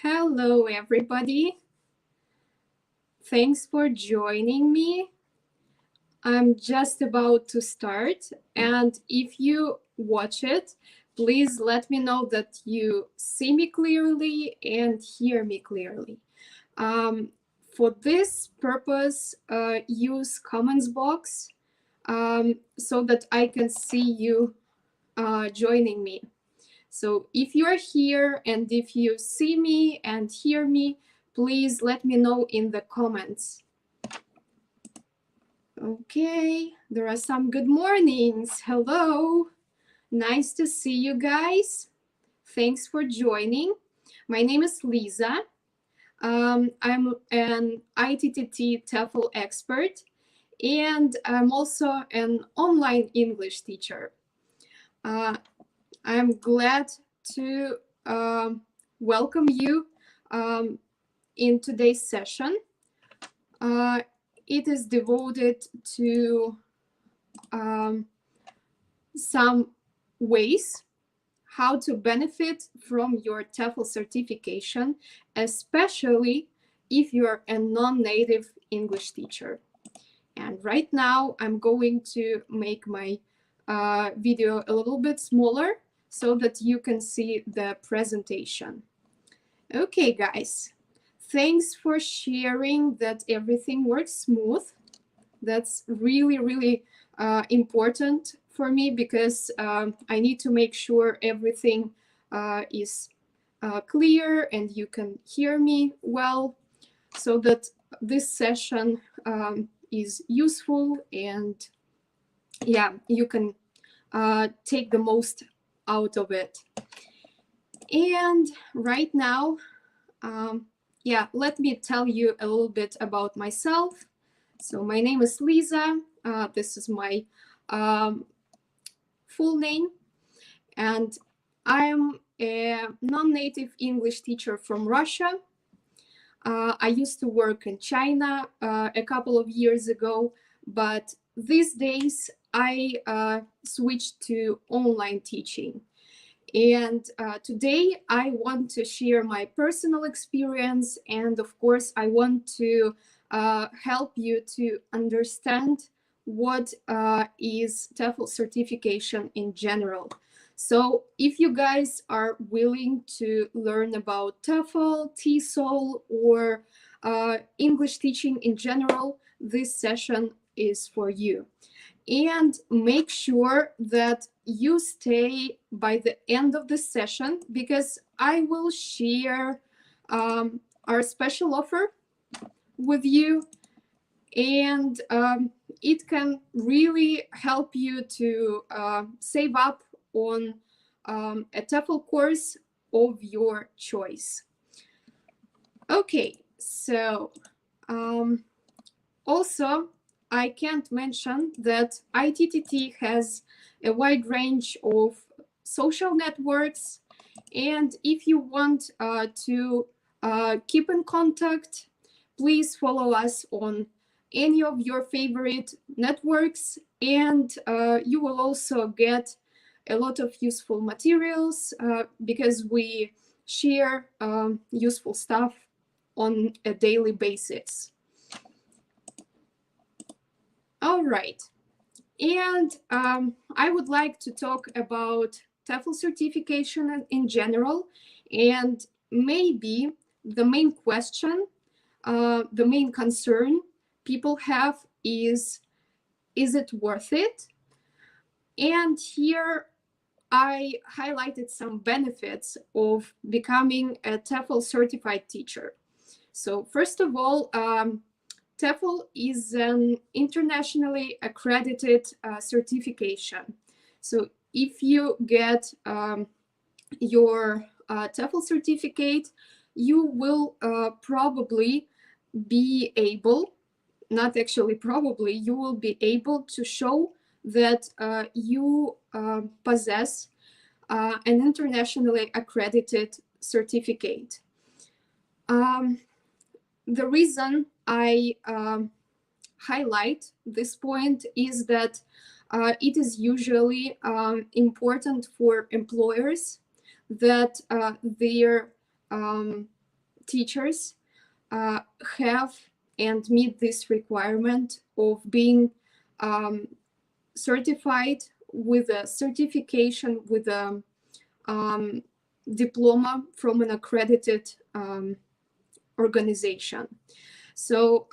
Hello, everybody. Thanks for joining me. I'm just about to start, and if you watch it, please let me know that you see me clearly and hear me clearly. For this purpose, use comments box so that I can see you joining me. So if you are here and if you see me and hear me, please let me know in the comments. Okay, there are some good mornings. Hello, nice to see you guys. Thanks for joining. My name is Liza. I'm an ITTT TEFL expert, and I'm also an online English teacher. I'm glad to welcome you in today's session. It is devoted to some ways how to benefit from your TEFL certification, especially if you're a non-native English teacher. And right now, I'm going to make my video a little bit smaller so that you can see the presentation. Okay, guys, thanks for sharing that everything works smooth. That's really, really important for me because I need to make sure everything is clear and you can hear me well so that this session is useful and yeah, you can take the most out of it. And right now, yeah, let me tell you a little bit about myself. So my name is Liza. This is my full name, and I'm a non-native English teacher from Russia. I used to work in China a couple of years ago, but these days I switched to online teaching. And today I want to share my personal experience, and of course I want to help you to understand what is TEFL certification in general. So if you guys are willing to learn about TEFL, TSOL, or English teaching in general, this session is for you. And make sure that you stay by the end of the session because I will share our special offer with you, and it can really help you to save up on a TEFL course of your choice. Okay, so also I can't mention that ITTT has a wide range of social networks, and if you want to keep in contact, please follow us on any of your favorite networks, and you will also get a lot of useful materials because we share useful stuff on a daily basis. All right, and I would like to talk about TEFL certification in general, and maybe the main question, the main concern people have is it worth it? And here I highlighted some benefits of becoming a TEFL certified teacher. So first of all, TEFL is an internationally accredited certification. So if you get your TEFL certificate, you will probably be able, not actually probably, you will be able to show that you possess an internationally accredited certificate. The reason I highlight this point is that it is usually important for employers that their teachers have and meet this requirement of being certified with a certification, with a diploma from an accredited organization. So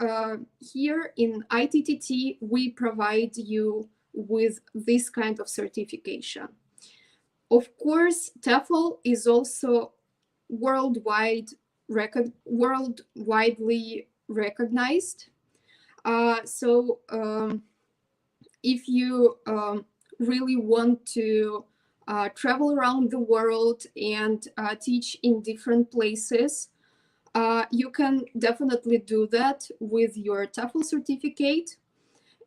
here in ITTT, we provide you with this kind of certification. Of course, TEFL is also worldwidely recognized. So if you really want to travel around the world and teach in different places, you can definitely do that with your TEFL certificate.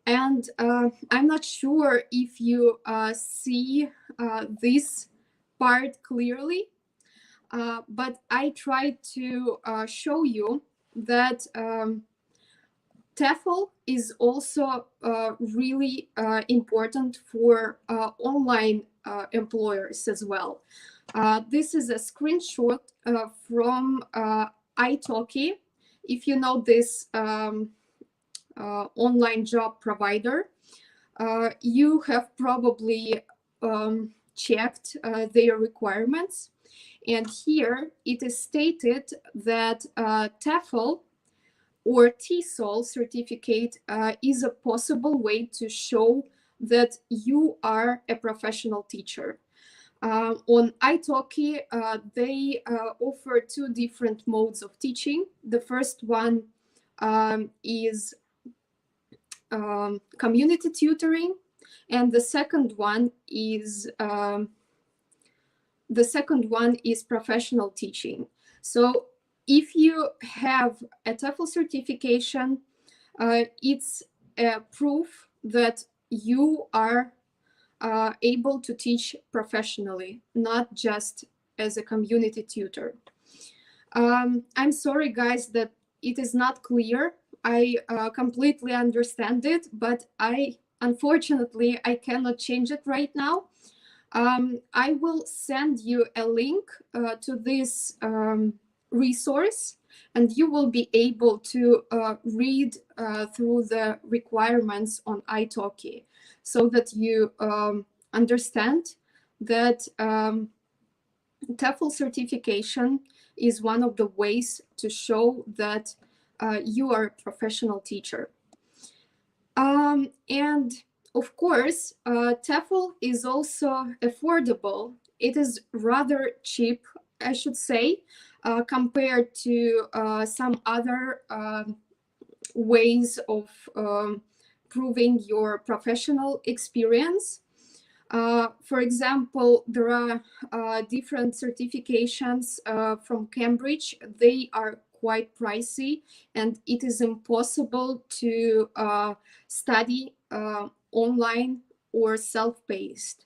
And I'm not sure if you see this part clearly, but I tried to show you that TEFL is also really important for online employers as well. This is a screenshot from italki. If you know this online job provider, you have probably checked their requirements. And here it is stated that TEFL or TSOL certificate is a possible way to show that you are a professional teacher. On italki, they offer two different modes of teaching. The first one is community tutoring, and the second one is professional teaching. So if you have a TEFL certification, it's a proof that you are able to teach professionally, not just as a community tutor. I'm sorry, guys, that it is not clear. I completely understand it, but unfortunately, I cannot change it right now. I will send you a link to this resource, and you will be able to read through the requirements on italki, so that you understand that TEFL certification is one of the ways to show that you are a professional teacher. And of course, TEFL is also affordable. It is rather cheap, I should say, compared to some other ways of proving your professional experience. For example, there are different certifications from Cambridge. They are quite pricey, and it is impossible to study online or self-paced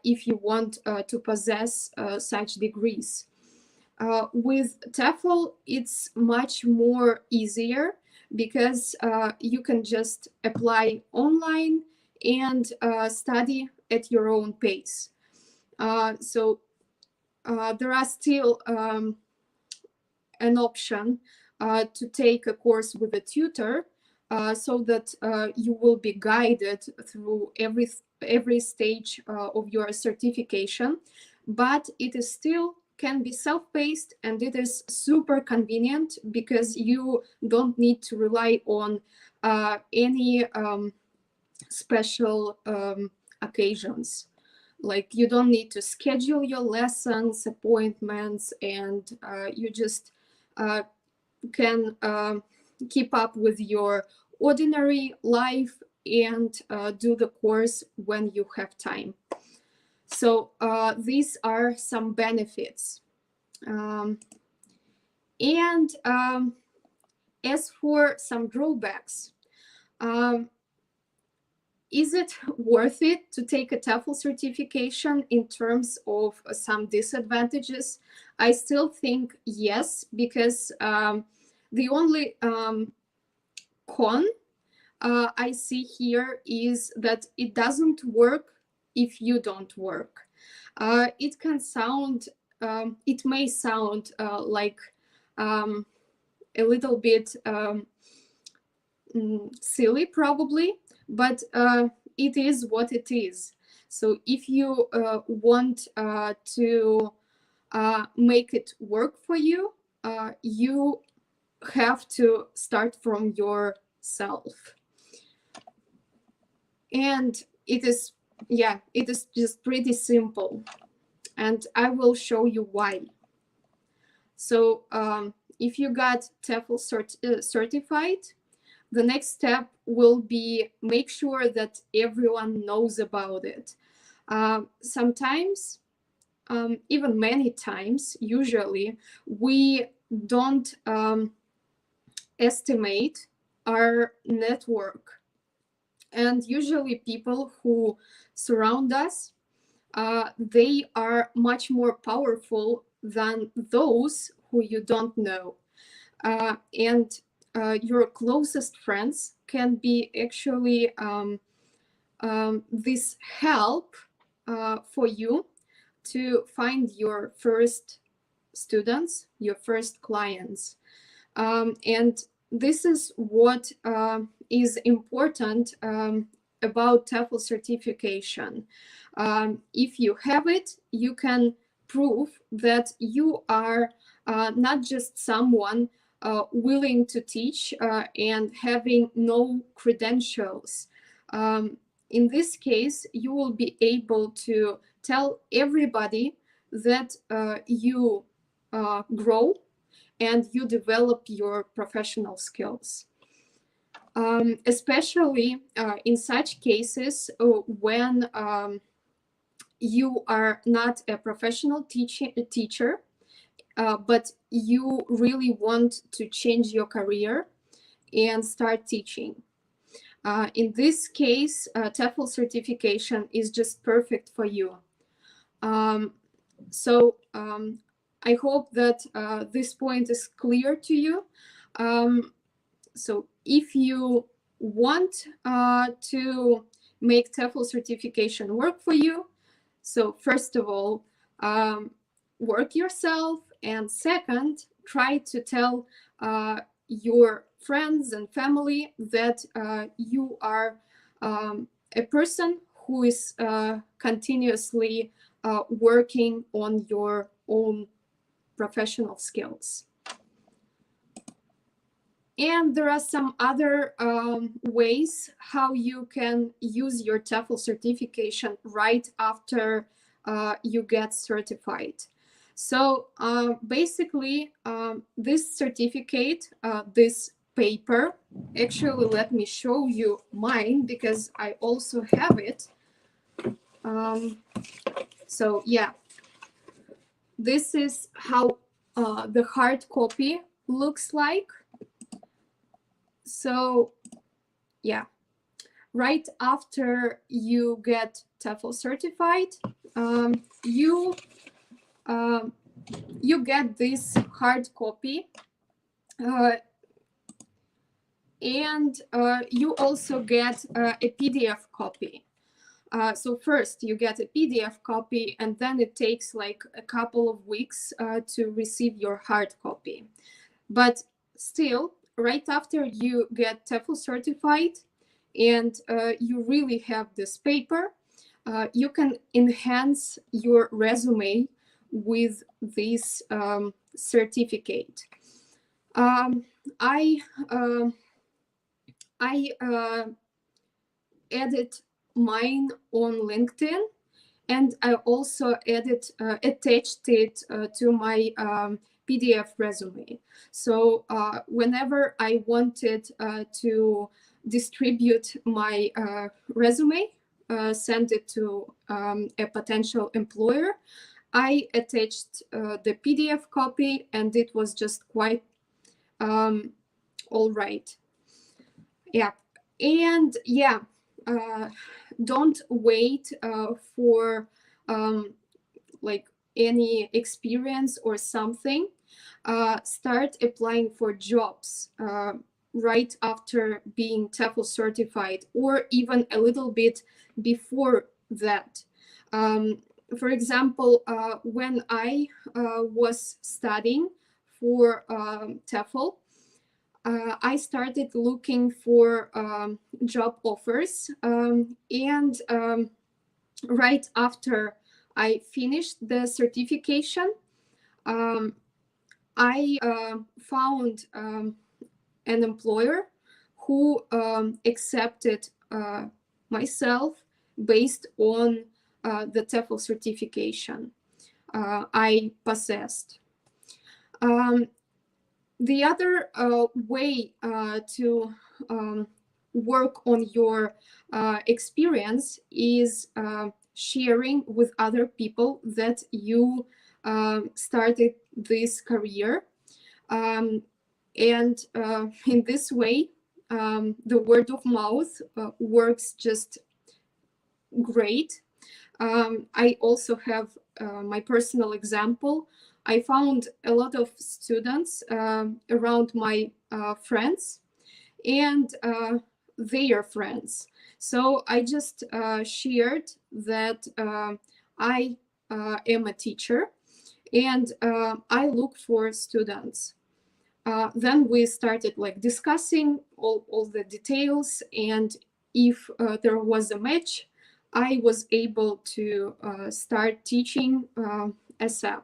if you want to possess such degrees. With TEFL, it's much more easier because you can just apply online and study at your own pace. So there are still an option to take a course with a tutor, so that you will be guided through every stage of your certification, but it is still can be self-paced, and it is super convenient because you don't need to rely on any special occasions. Like, you don't need to schedule your lessons, appointments, and you just can keep up with your ordinary life and do the course when you have time. So these are some benefits. And as for some drawbacks, is it worth it to take a TEFL certification in terms of some disadvantages? I still think yes, because the only con I see here is that it doesn't work if you don't work. It may sound like a little bit silly probably, but it is what it is. So if you want to make it work for you, you have to start from yourself. And it is just pretty simple. And I will show you why. So if you got TEFL certified, the next step will be make sure that everyone knows about it. Sometimes, even many times, usually, we don't estimate our network. And usually people who surround us, they are much more powerful than those who you don't know. And your closest friends can be actually this help for you to find your first students, your first clients. And this is what is important about TEFL certification. If you have it, you can prove that you are not just someone willing to teach and having no credentials. In this case, you will be able to tell everybody that you grow and you develop your professional skills. Especially in such cases when you are not a professional teacher, but you really want to change your career and start teaching. In this case, TEFL certification is just perfect for you. So I hope that this point is clear to you. So if you want to make TEFL certification work for you, so first of all, work yourself, and second, try to tell your friends and family that you are a person who is continuously working on your own professional skills. And there are some other ways how you can use your TEFL certification right after you get certified. So basically, this certificate, this paper, actually, let me show you mine because I also have it. So yeah, this is how the hard copy looks like. So yeah, right after you get TEFL certified, you get this hard copy, and you also get a PDF copy. So first you get a PDF copy, and then it takes like a couple of weeks to receive your hard copy. But still, right after you get TEFL certified and you really have this paper, you can enhance your resume with this certificate. I added mine on LinkedIn, and I also attached it to my PDF resume. So whenever I wanted to distribute my resume, send it to a potential employer, I attached the PDF copy, and it was just quite all right. Yeah, and yeah, don't wait for like any experience or something. Start applying for jobs right after being TEFL certified, or even a little bit before that. For example, when I was studying for TEFL, I started looking for job offers, and right after I finished the certification, I found an employer who accepted myself based on the TEFL certification I possessed. The other way to work on your experience is sharing with other people that you started this career. And in this way, the word of mouth works just great. I also have my personal example. I found a lot of students around my friends and their friends. So I just shared that I am a teacher and I look for students. Then we started like discussing all the details, and if there was a match, I was able to start teaching ASAP.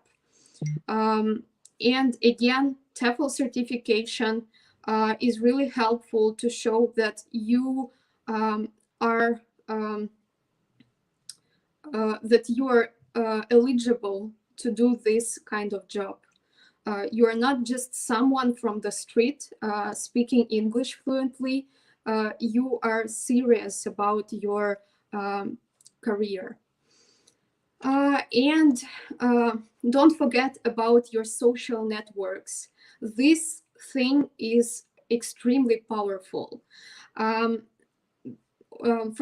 And again, TEFL certification is really helpful to show that you are eligible to do this kind of job. You are not just someone from the street speaking English fluently. You are serious about your career. And don't forget about your social networks. This thing is extremely powerful. For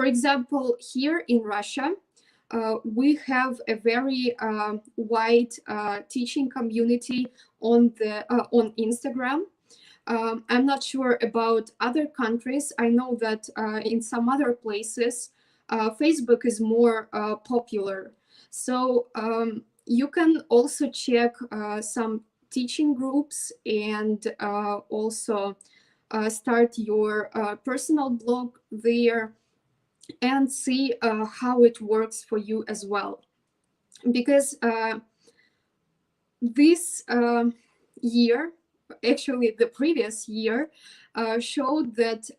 example, here in Russia, we have a very wide teaching community on Instagram. I'm not sure about other countries. I know that in some other places, Facebook is more popular. So you can also check some teaching groups and also start your personal blog there and see how it works for you as well. Because this year, actually the previous year, showed that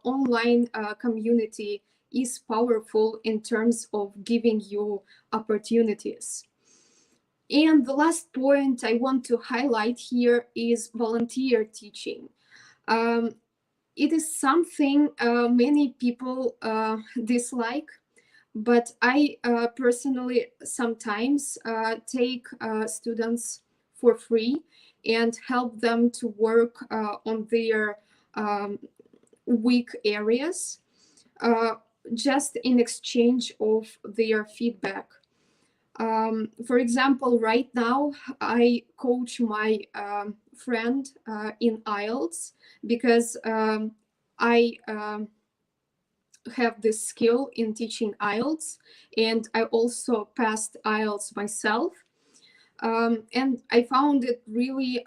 online community is powerful in terms of giving you opportunities. And the last point I want to highlight here is volunteer teaching. It is something many people dislike, but I personally sometimes take students for free and help them to work on their weak areas, just in exchange of their feedback. For example, right now I coach my friend in IELTS because I have this skill in teaching IELTS, and I also passed IELTS myself. And I found it really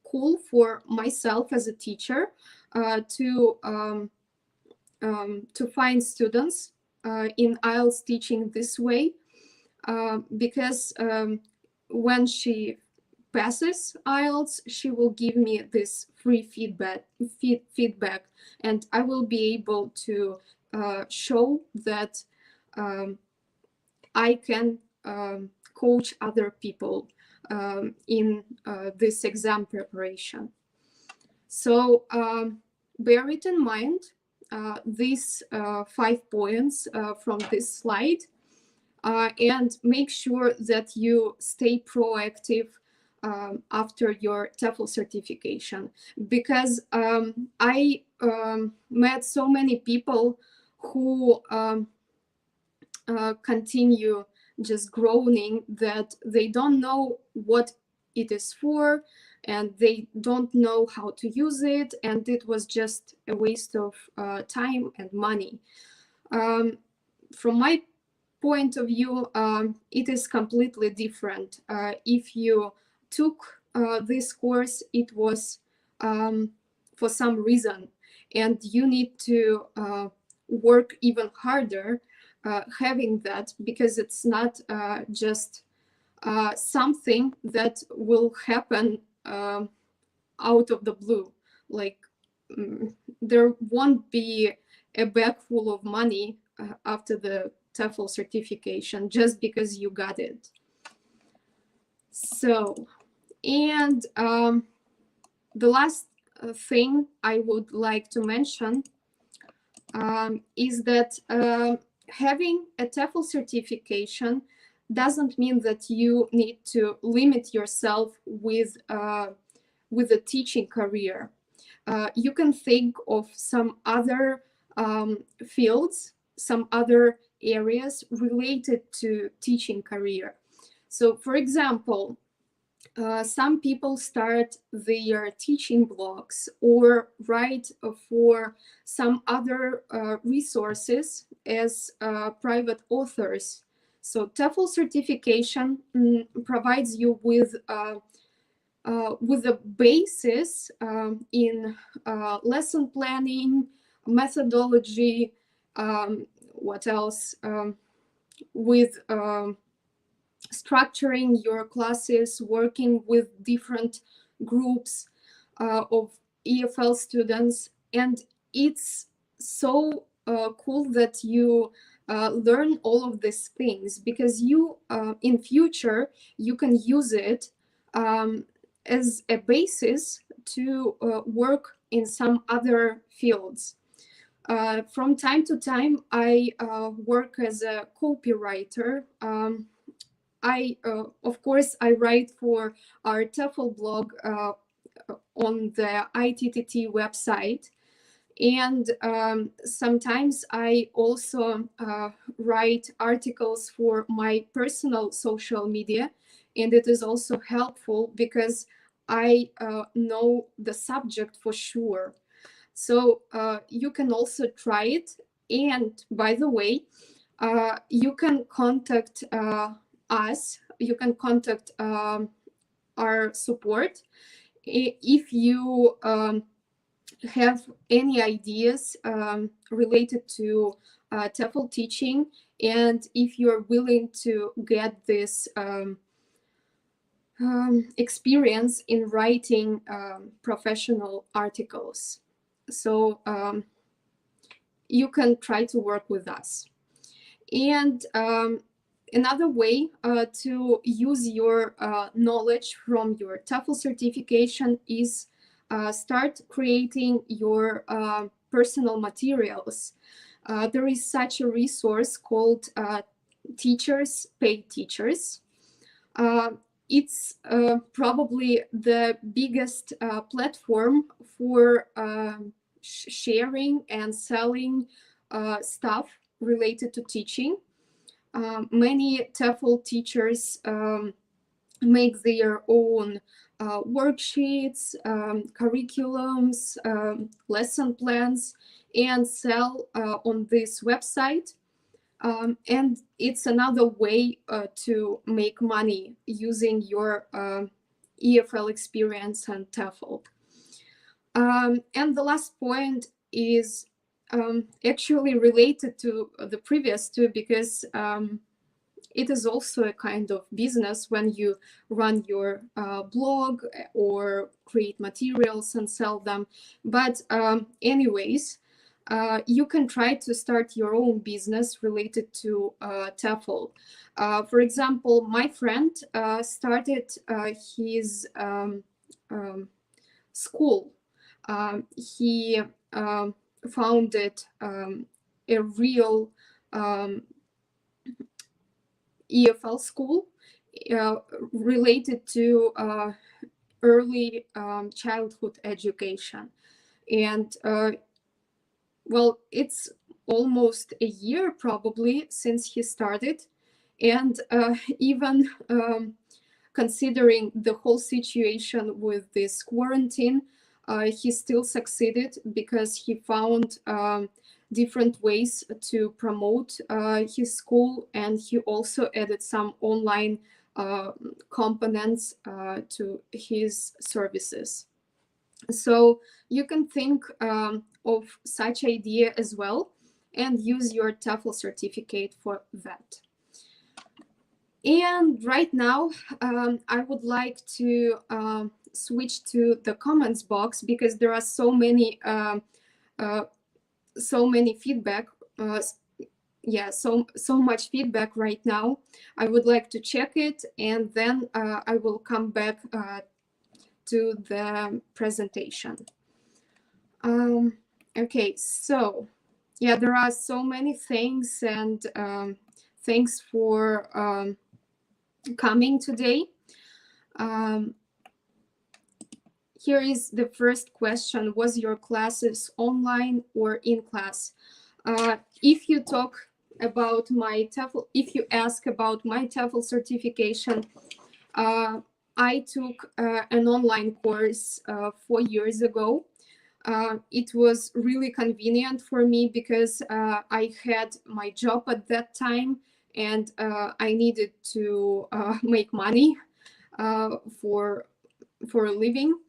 cool for myself as a teacher to find students in IELTS teaching this way, because when she passes IELTS, she will give me this free feedback, and I will be able to show that I can coach other people in this exam preparation. So bear it in mind, these 5 points from this slide, and make sure that you stay proactive after your TEFL certification, because I met so many people who continue just groaning that they don't know what it is for, and they don't know how to use it, and it was just a waste of time and money. From my point of view, it is completely different. If you took this course, it was for some reason, and you need to work even harder having that, because it's not just something that will happen out of the blue. Like there won't be a bag full of money after the TEFL certification just because you got it. So, and the last thing I would like to mention is that having a TEFL certification doesn't mean that you need to limit yourself with a teaching career. You can think of some other fields, some other areas related to teaching career. So, for example, some people start their teaching blogs or write for some other resources as private authors. So TEFL certification provides you with a basis in lesson planning, methodology, what else, with structuring your classes, working with different groups of EFL students. And it's so cool that you learn all of these things, because you, in future, you can use it as a basis to work in some other fields. From time to time, I work as a copywriter. Of course, I write for our TEFL blog on the ITTT website. And sometimes I also write articles for my personal social media. And it is also helpful because I know the subject for sure. So you can also try it. And by the way, you can contact us, you can contact our support if you have any ideas related to TEFL teaching, and if you're willing to get this experience in writing professional articles. So you can try to work with us. And another way to use your knowledge from your TEFL certification is start creating your personal materials. There is such a resource called Teachers Pay Teachers. It's probably the biggest platform for sharing and selling stuff related to teaching. Many TEFL teachers make their own worksheets, curriculums, lesson plans, and sell on this website. And it's another way to make money using your EFL experience and TEFL. And the last point is actually related to the previous two, because it is also a kind of business when you run your blog or create materials and sell them. But anyways, you can try to start your own business related to TEFL. For example, my friend started his school. He founded a real EFL school related to early childhood education. And well, it's almost a year probably since he started. And even considering the whole situation with this quarantine, he still succeeded because he found different ways to promote his school, and he also added some online components to his services. So you can think of such idea as well and use your TEFL certificate for that. And right now, I would like to switch to the comments box because there are so many feedback. So much feedback right now. I would like to check it, and then I will come back to the presentation. Okay, so yeah, there are so many things, and thanks for coming today. Here is the first question: was your classes online or in class? If you talk about my TEFL, if you ask about my TEFL certification, I took an online course 4 years ago. It was really convenient for me because I had my job at that time, and I needed to make money for a living,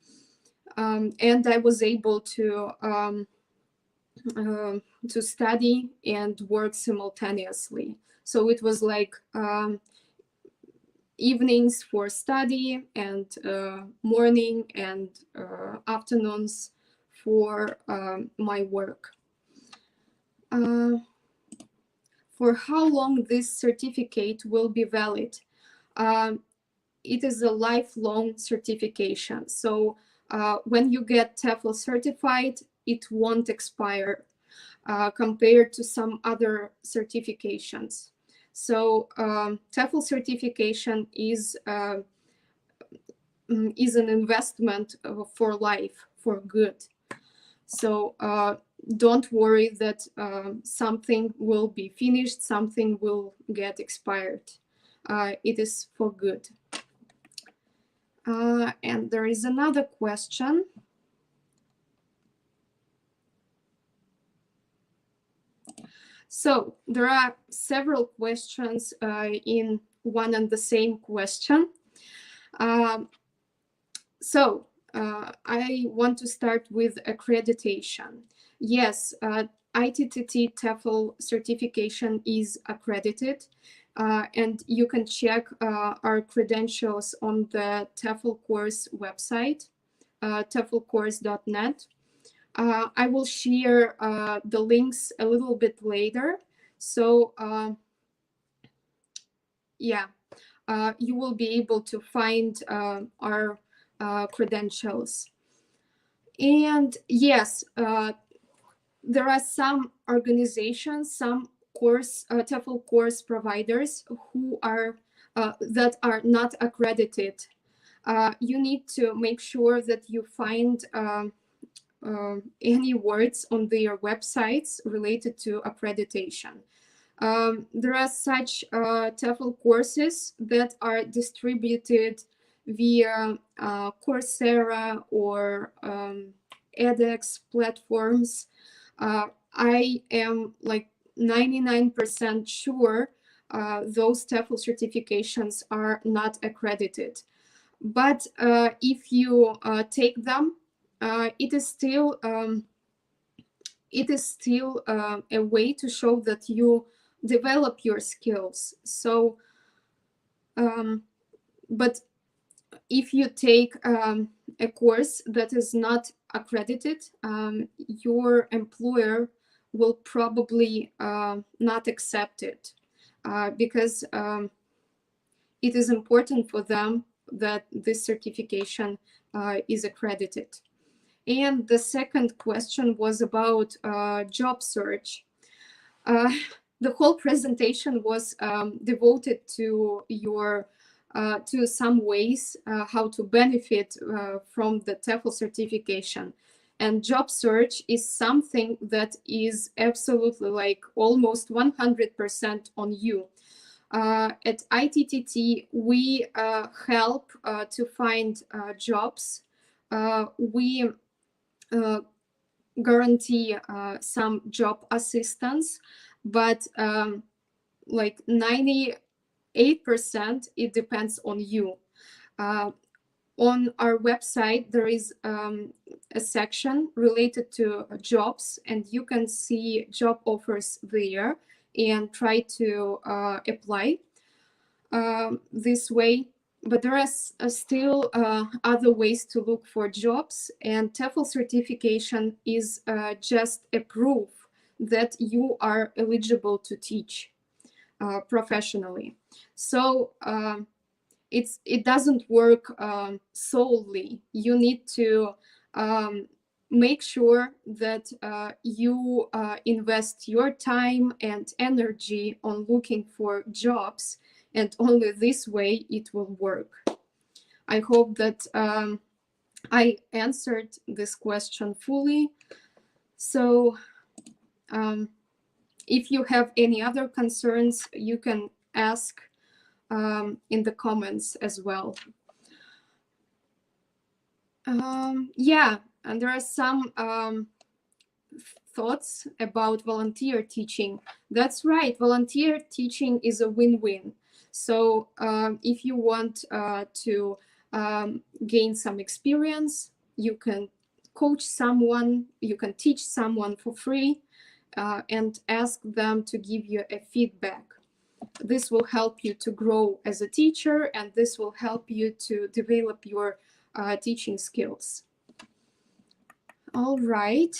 and I was able to study and work simultaneously. So it was like evenings for study, and morning and afternoons for my work. For how long this certificate will be valid? It is a lifelong certification. So when you get TEFL certified, it won't expire compared to some other certifications. So TEFL certification is an investment for life, for good. So don't worry that something will be finished, something will get expired. It is for good. And there is another question. So there are several questions in one and the same question. So I want to start with accreditation. Yes, ITTT TEFL certification is accredited, and you can check our credentials on the TEFL course website, teflcourse.net. I will share the links a little bit later. So yeah, you will be able to find our credentials. And yes, there are some organizations, some TEFL course providers who are that are not accredited. You need to make sure that you find any words on their websites related to accreditation. There are such TEFL courses that are distributed via Coursera or edX platforms. I am like 99% sure those TEFL certifications are not accredited. But if you take them, it is still a way to show that you develop your skills. So, but if you take a course that is not accredited, your employer will probably not accept it because it is important for them that this certification is accredited. And the second question was about job search. The whole presentation was devoted to to some ways how to benefit from the TEFL certification. And job search is something that is absolutely like almost 100% on you. At ITTT, we help to find jobs. We guarantee some job assistance, but like 99% 8%, it depends on you. On our website, there is a section related to jobs, and you can see job offers there and try to apply this way. But there are still other ways to look for jobs, and TEFL certification is just a proof that you are eligible to teach professionally. So it doesn't work solely. You need to make sure that you invest your time and energy on looking for jobs, and only this way it will work. I hope that I answered this question fully. So if you have any other concerns, you can ask in the comments as well. Yeah, and there are some thoughts about volunteer teaching. That's right, volunteer teaching is a win-win. So if you want to gain some experience, you can coach someone, you can teach someone for free and ask them to give you a feedback. This will help you to grow as a teacher, and this will help you to develop your teaching skills. All right,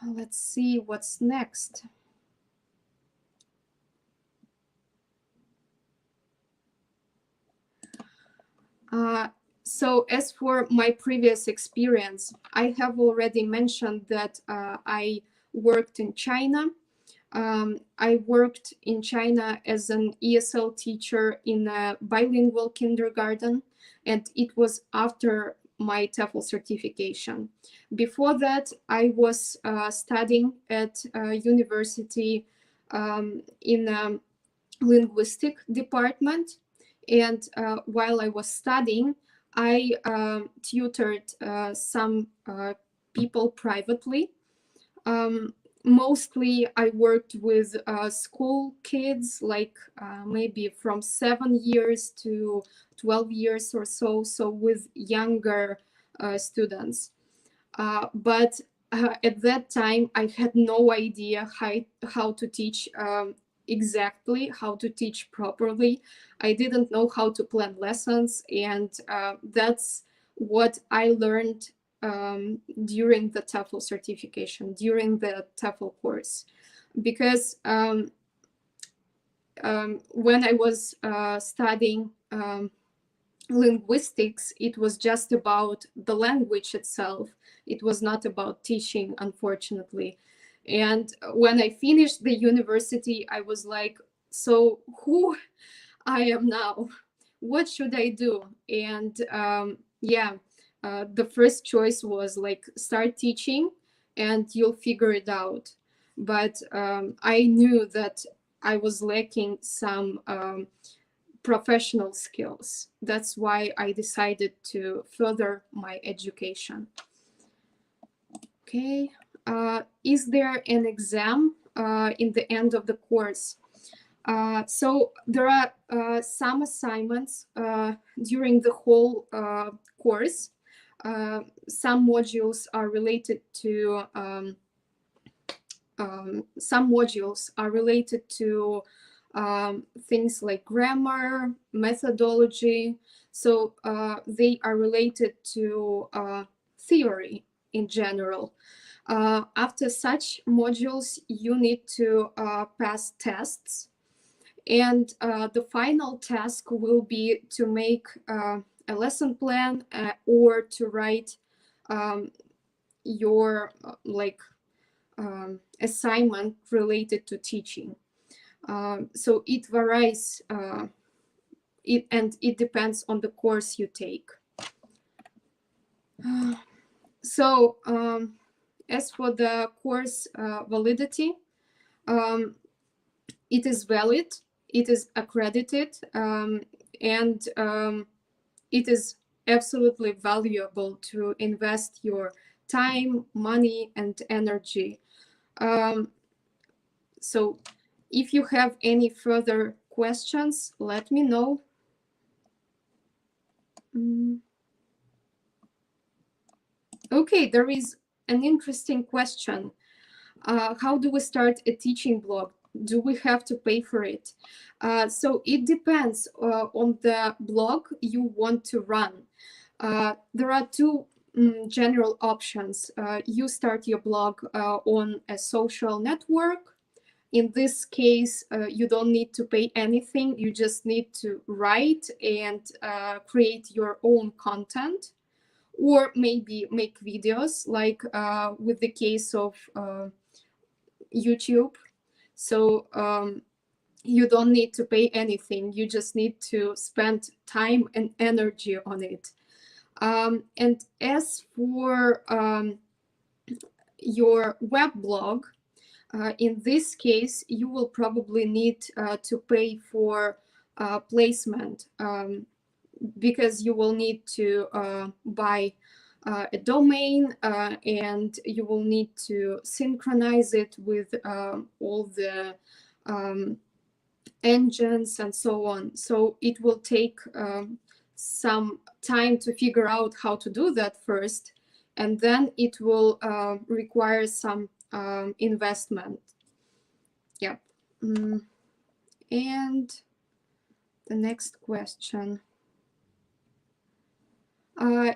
let's see what's next. So as for my previous experience, I have already mentioned that I worked in China. I worked in China as an ESL teacher in a bilingual kindergarten, and it was after my TEFL certification. Before that, I was studying at a university in a linguistic department, and while I was studying, I tutored some people privately. Mostly I worked with school kids, like maybe from 7 years to 12 years or so, so with younger students. But at that time, I had no idea how to teach exactly, how to teach properly. I didn't know how to plan lessons, and that's what I learned during the TEFL certification, during the TEFL course. Because when I was studying linguistics, it was just about the language itself. It was not about teaching, unfortunately. And when I finished the university, I was like, so who I am now? What should I do? And yeah, the first choice was like, start teaching and you'll figure it out. But I knew that I was lacking some professional skills. That's why I decided to further my education. Okay, is there an exam in the end of the course? So there are some assignments during the whole course. Some modules are related to things like grammar, methodology. So they are related to theory in general. After such modules, you need to pass tests. And the final task will be to make a lesson plan or to write your assignment related to teaching. So it varies, and it depends on the course you take. So as for the course validity, it is valid, it is accredited, and it is absolutely valuable to invest your time, money, and energy. So if you have any further questions, let me know. Okay, there is an interesting question. How do we start a teaching blog? Do we have to pay for it? So it depends on the blog you want to run. There are two general options. You start your blog on a social network. In this case, you don't need to pay anything. You just need to write and create your own content, or maybe make videos, like with the case of YouTube. So you don't need to pay anything. You just need to spend time and energy on it. And as for your web blog, in this case, you will probably need to pay for placement, because you will need to buy a domain, and you will need to synchronize it with all the engines and so on. So it will take some time to figure out how to do that first, and then it will require some investment. Yep. And the next question.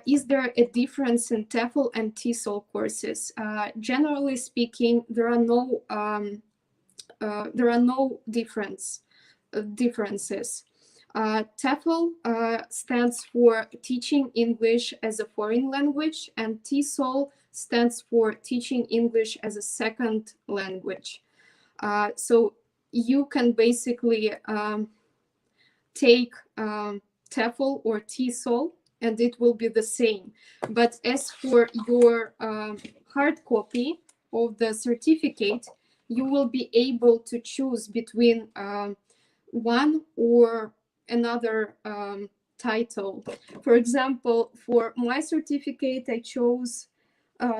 Is there a difference in TEFL and TESOL courses? Generally speaking, there are no differences. TEFL stands for Teaching English as a Foreign Language, and TESOL stands for Teaching English as a Second Language. So you can basically take TEFL or TESOL, and it will be the same. But as for your hard copy of the certificate, you will be able to choose between one or another title. For example, for my certificate, I chose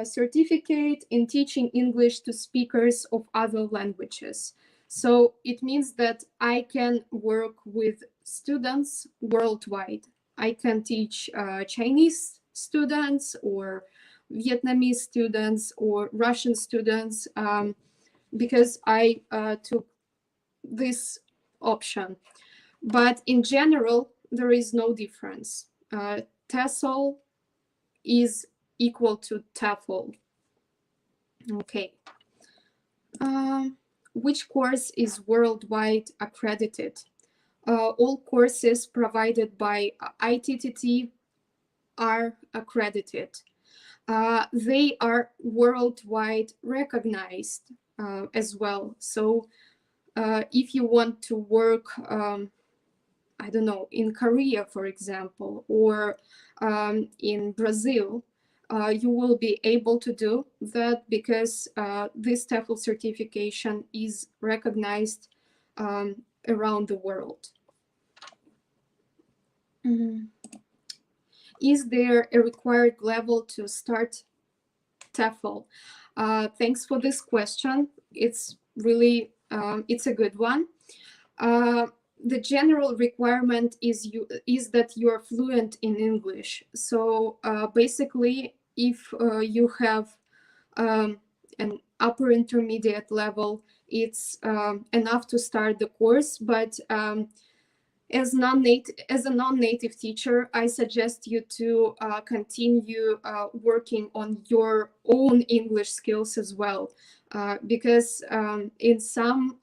Certificate in Teaching English to Speakers of Other Languages. So it means that I can work with students worldwide. I can teach Chinese students or Vietnamese students or Russian students, because I took this option. But in general, there is no difference. TESOL is equal to TEFL. Okay. Which course is worldwide accredited? All courses provided by ITTT are accredited. They are worldwide recognized as well. So if you want to work, I don't know, in Korea, for example, or in Brazil, you will be able to do that, because this TEFL certification is recognized around the world. Is there a required level to start TEFL? Thanks for this question. It's really, it's a good one. The general requirement is that you are fluent in English. So basically, if you have an upper intermediate level, it's enough to start the course. But as a non-native teacher, I suggest you to continue working on your own English skills as well, because in some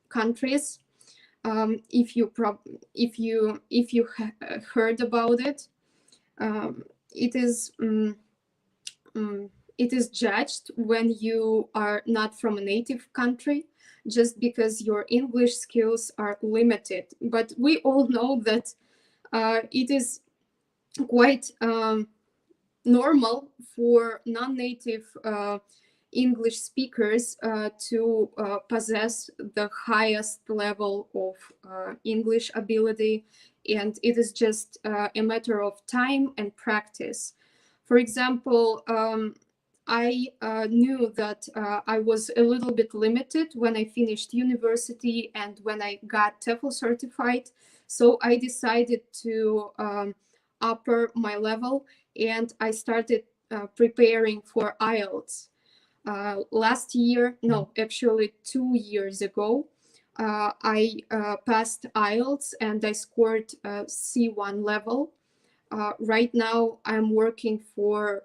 countries, if you heard about it, it is judged when you are not from a native country, just because your English skills are limited. But we all know that it is quite normal for non-native English speakers to possess the highest level of English ability, and it is just a matter of time and practice. For example, I knew that I was a little bit limited when I finished university and when I got TEFL certified. So I decided to upper my level, and I started preparing for IELTS. Last year, no, actually 2 years ago, I passed IELTS and I scored C1 level. Right now, I'm working for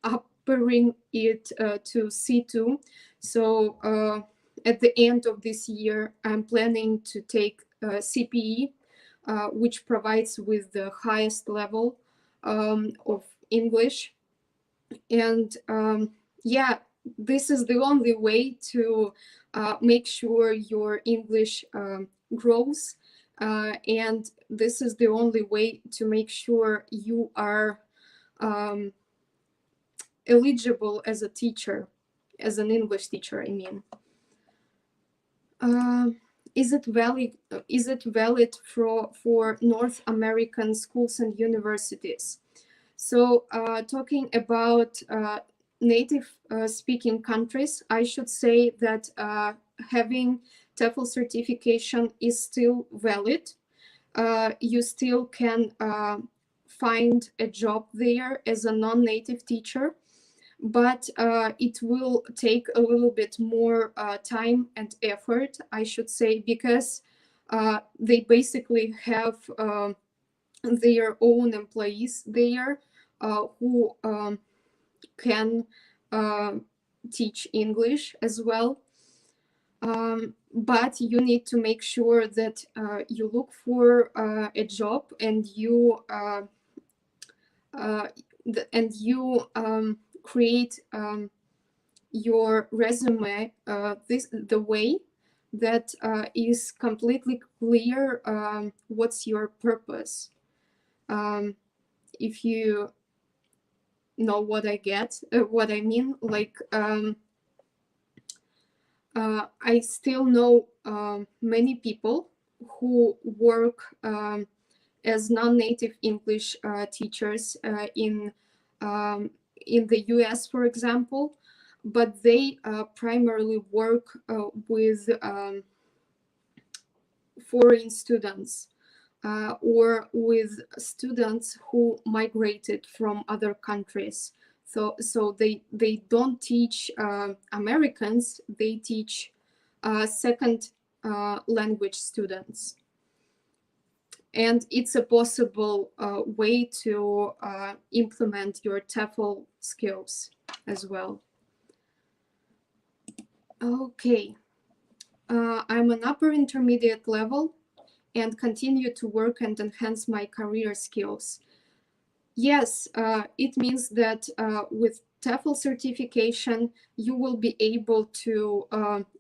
uppering it to C2. So at the end of this year, I'm planning to take CPE, which provides with the highest level of English. And yeah, this is the only way to make sure your English grows. And this is the only way to make sure you are eligible as a teacher, as an English teacher, I mean. Is it valid for North American schools and universities? So talking about native speaking countries, I should say that having TEFL certification is still valid. You still can find a job there as a non-native teacher, but it will take a little bit more time and effort, I should say, because they basically have their own employees there who can teach English as well. But you need to make sure that you look for a job and you create your resume the way that is completely clear what's your purpose. If you know what what I mean, like I still know many people who work as non-native English teachers in the US, for example, but they primarily work with foreign students or with students who migrated from other countries. So they don't teach Americans, they teach second language students. And it's a possible way to implement your TEFL skills as well. Okay, I'm an upper intermediate level and continue to work and enhance my career skills. Yes, it means that with TEFL certification, you will be able to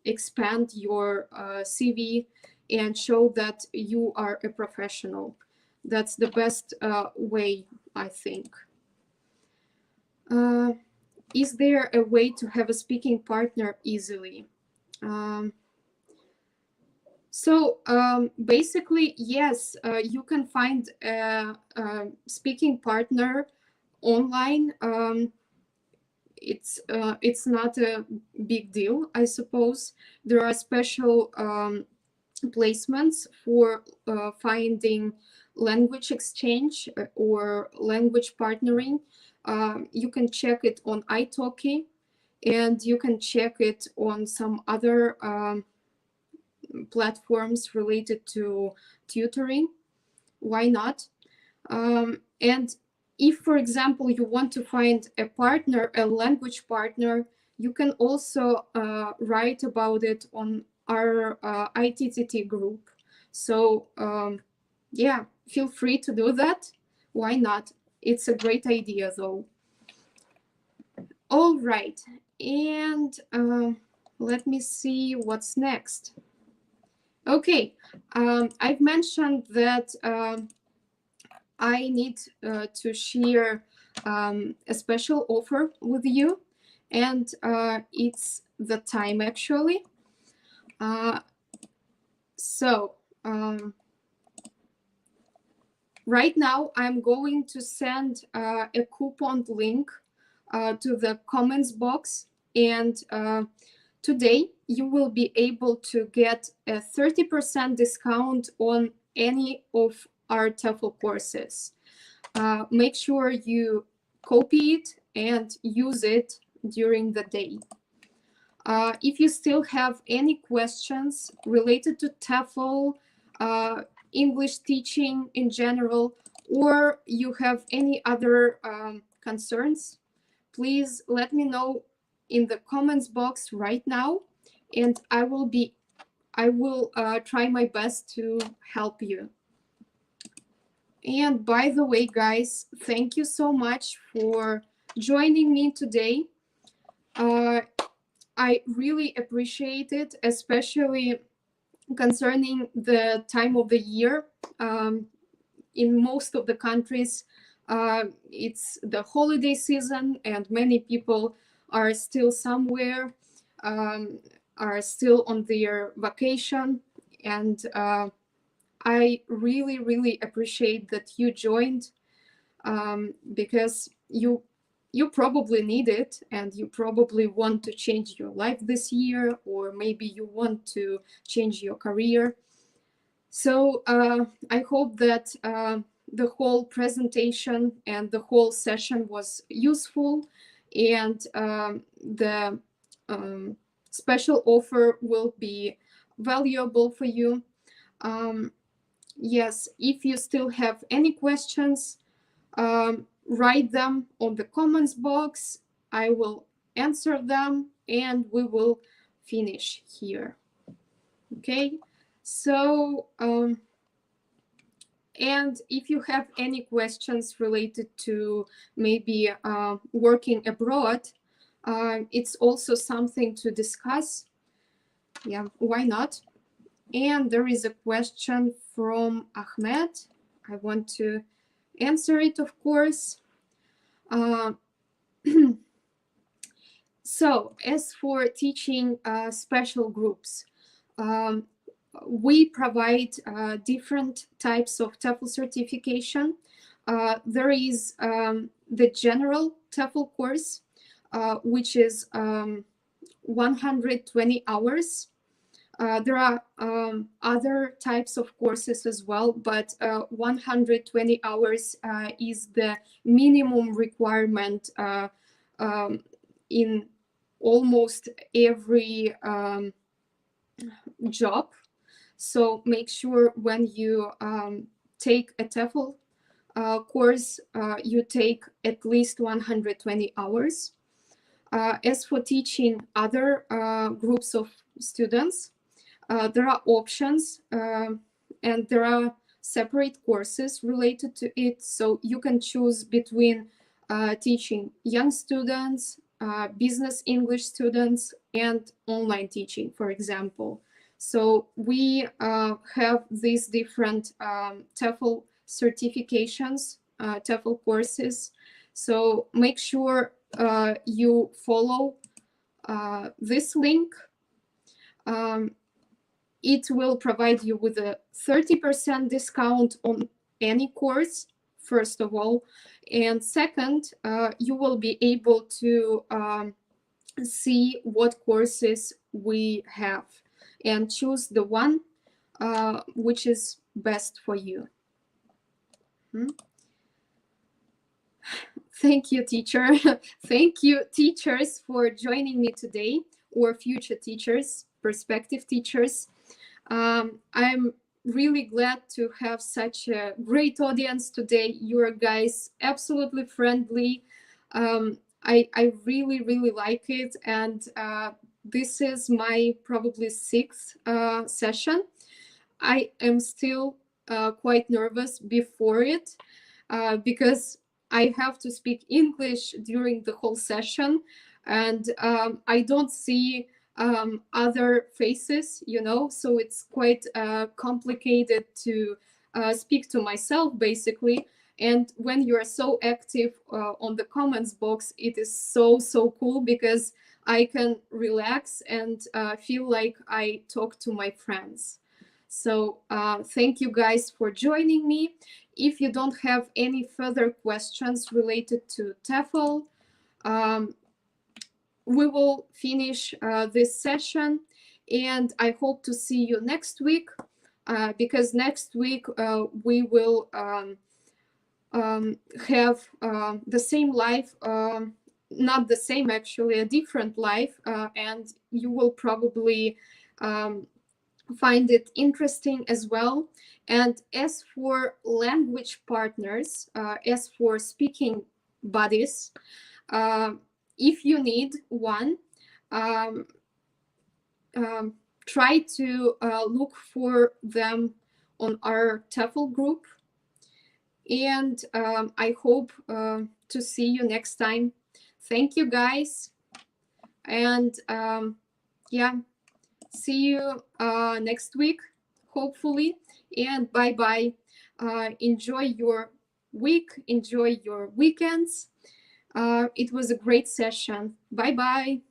expand your CV and show that you are a professional. That's the best way, I think. Is there a way to have a speaking partner easily? Basically, yes, you can find a speaking partner online. It's not a big deal, I suppose. There are special placements for finding language exchange or language partnering. You can check it on italki, and you can check it on some other platforms related to tutoring. Why not? And if, for example, you want to find a partner, a language partner, you can also write about it on our ITTT group. So yeah, feel free to do that. Why not? It's a great idea, though. All right, and let me see what's next. Okay, I've mentioned that I need to share a special offer with you, and it's the time actually. Right now I'm going to send a coupon link to the comments box, and today you will be able to get a 30% discount on any of our TEFL courses. Make sure you copy it and use it during the day. If you still have any questions related to TEFL, English teaching in general, or you have any other concerns, please let me know in the comments box right now, and I will try my best to help you. And by the way, guys, thank you so much for joining me today. I really appreciate it, especially concerning the time of the year. In most of the countries, it's the holiday season, and many people are still somewhere, are still on their vacation. And I really, really appreciate that you joined, because you probably need it, and you probably want to change your life this year, or maybe you want to change your career. So I hope that the whole presentation and the whole session was useful, and the special offer will be valuable for you. Yes, if you still have any questions, write them on the comments box. I will answer them, and we will finish here. Okay, so and if you have any questions related to maybe working abroad, it's also something to discuss. Yeah, why not? And there is a question from Ahmed. I want to answer it, of course. So as for teaching special groups, we provide different types of TEFL certification. There is the general TEFL course, which is 120 hours. There are other types of courses as well, but 120 hours is the minimum requirement in almost every job. So make sure when you take a TEFL course, you take at least 120 hours. As for teaching other groups of students, there are options, and there are separate courses related to it. So you can choose between teaching young students, business English students, and online teaching, for example. So we have these different TEFL certifications, TEFL courses. So make sure you follow this link. It will provide you with a 30% discount on any course, first of all. And second, you will be able to see what courses we have and choose the one which is best for you. Thank you, teacher. Thank you, teachers, for joining me today, or future teachers, prospective teachers. I'm really glad to have such a great audience today. You are guys absolutely friendly. I really, really like it. And this is my probably sixth session. I am still quite nervous before it because I have to speak English during the whole session, and I don't see other faces, you know, so it's quite complicated to speak to myself, basically. And when you are so active on the comments box, it is so cool, because I can relax and feel like I talk to my friends. So thank you guys for joining me. If you don't have any further questions related to TEFL, We will finish this session, and I hope to see you next week, because next week we will have the same live, not the same actually, a different live, and you will probably find it interesting as well. And as for language partners, as for speaking buddies, if you need one, try to look for them on our TEFL group. And I hope to see you next time. Thank you, guys. And yeah, see you next week, hopefully. And bye-bye. Enjoy your week. Enjoy your weekends. It was a great session. Bye-bye.